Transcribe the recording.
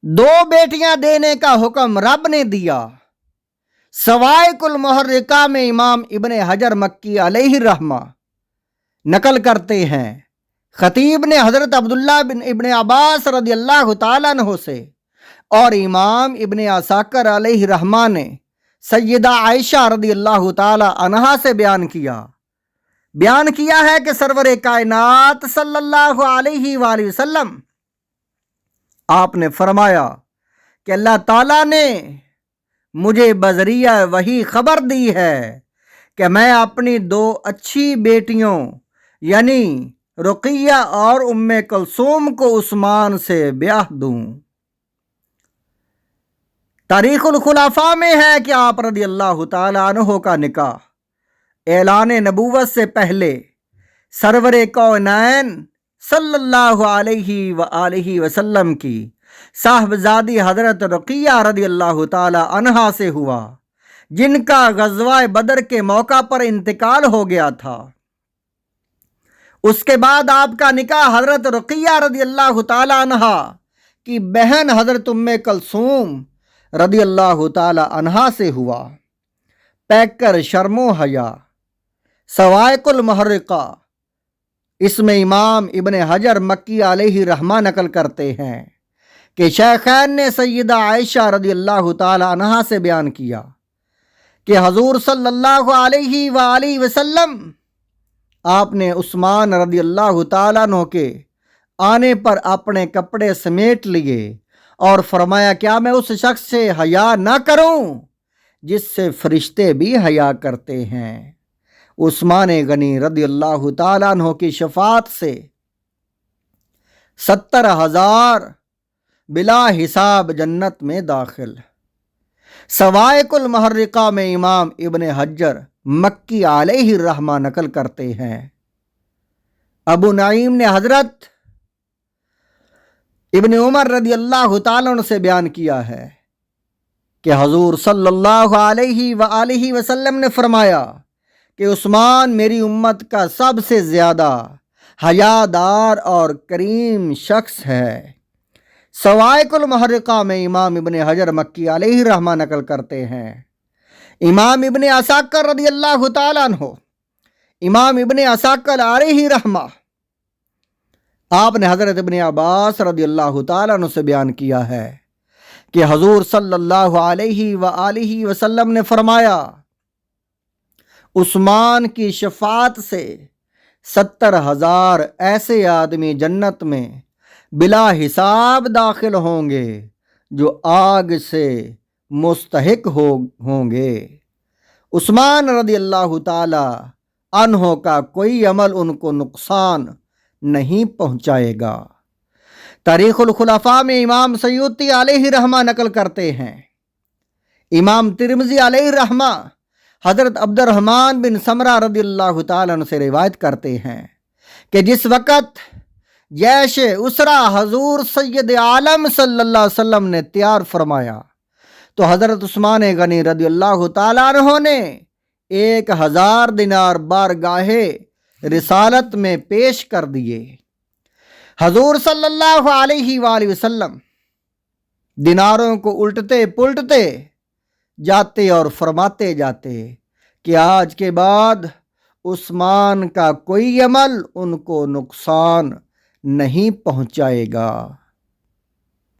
دو بیٹیاں دینے کا حکم رب نے دیا۔ سوائق المحرقہ میں امام ابن حجر مکی علیہ الرحمہ نقل کرتے ہیں، خطیب نے حضرت عبداللہ بن ابن عباس رضی اللہ تعالیٰ عنہ سے اور امام ابن عساکر علیہ الرحمہ نے سیدہ عائشہ رضی اللہ تعالیٰ عنہا سے بیان کیا ہے کہ سرور کائنات صلی اللہ علیہ وآلہ وسلم آپ نے فرمایا کہ اللہ تعالیٰ نے مجھے بذریعہ وحی خبر دی ہے کہ میں اپنی دو اچھی بیٹیوں یعنی رقیہ اور ام کلثوم کو عثمان سے بیاہ دوں۔ تاریخ الخلفاء میں ہے کہ آپ رضی اللہ تعالیٰ عنہ کا نکاح اعلان نبوت سے پہلے سرور کونین صلی اللہ علیہ وآلہ وسلم کی صاحبزادی حضرت رقیہ رضی اللہ تعالی عنہا سے ہوا، جن کا غزوہ بدر کے موقع پر انتقال ہو گیا تھا۔ اس کے بعد آپ کا نکاح حضرت رقیہ رضی اللہ تعالی عنہا کی بہن حضرت ام کلثوم رضی اللہ تعالی عنہا سے ہوا۔ پیکر شرم و حیا سوائق المحرقہ، اس میں امام ابن حجر مکی علیہ الرحمہ نقل کرتے ہیں کہ شیخین نے سیدہ عائشہ رضی اللہ تعالی عنہا سے بیان کیا کہ حضور صلی اللہ علیہ وآلہ وسلم آپ نے عثمان رضی اللہ تعالیٰ عنہ کے آنے پر اپنے کپڑے سمیٹ لیے اور فرمایا، کیا میں اس شخص سے حیا نہ کروں جس سے فرشتے بھی حیا کرتے ہیں؟ عثمان غنی رضی اللہ تعالیٰ عنہ کی شفاعت سے 70,000 بلا حساب جنت میں داخل۔ سوائق المحرقہ میں امام ابن حجر مکی علیہ الرحمہ نقل کرتے ہیں، ابو نعیم نے حضرت ابن عمر رضی اللہ تعالیٰ عنہ سے بیان کیا ہے کہ حضور صلی اللہ علیہ وآلہ وسلم نے فرمایا کہ عثمان میری امت کا سب سے زیادہ حیادار اور کریم شخص ہے۔ سوائق المحرقہ میں امام ابن حجر مکی علیہ الرحمہ نقل کرتے ہیں، امام ابن عساکر رضی اللہ تعالیٰ عنہ، امام ابن عساکر علیہ الرحمہ، آپ نے حضرت ابن عباس رضی اللہ تعالیٰ عنہ سے بیان کیا ہے کہ حضور صلی اللہ علیہ وآلہ وسلم نے فرمایا، عثمان کی شفاعت سے 70,000 ایسے آدمی جنت میں بلا حساب داخل ہوں گے جو آگ سے مستحق ہوں گے۔ عثمان رضی اللہ تعالی عنہ کا کوئی عمل ان کو نقصان نہیں پہنچائے گا۔ تاریخ الخلفاء میں امام سیوطی علیہ الرحمہ نقل کرتے ہیں، امام ترمذی علیہ الرحمہ حضرت عبد الرحمن بن سمرہ رضی اللہ تعالیٰ عنہ سے روایت کرتے ہیں کہ جس وقت جیش اسرا حضور سید عالم صلی اللہ علیہ وسلم نے تیار فرمایا تو حضرت عثمان غنی رضی اللہ تعالیٰ عنہ نے 1000 دینار بارگاہ رسالت میں پیش کر دیے۔ حضور صلی اللہ علیہ وآلہ وسلم دیناروں کو الٹتے پلٹتے جاتے اور فرماتے جاتے کہ آج کے بعد عثمان کا کوئی عمل ان کو نقصان نہیں پہنچائے گا۔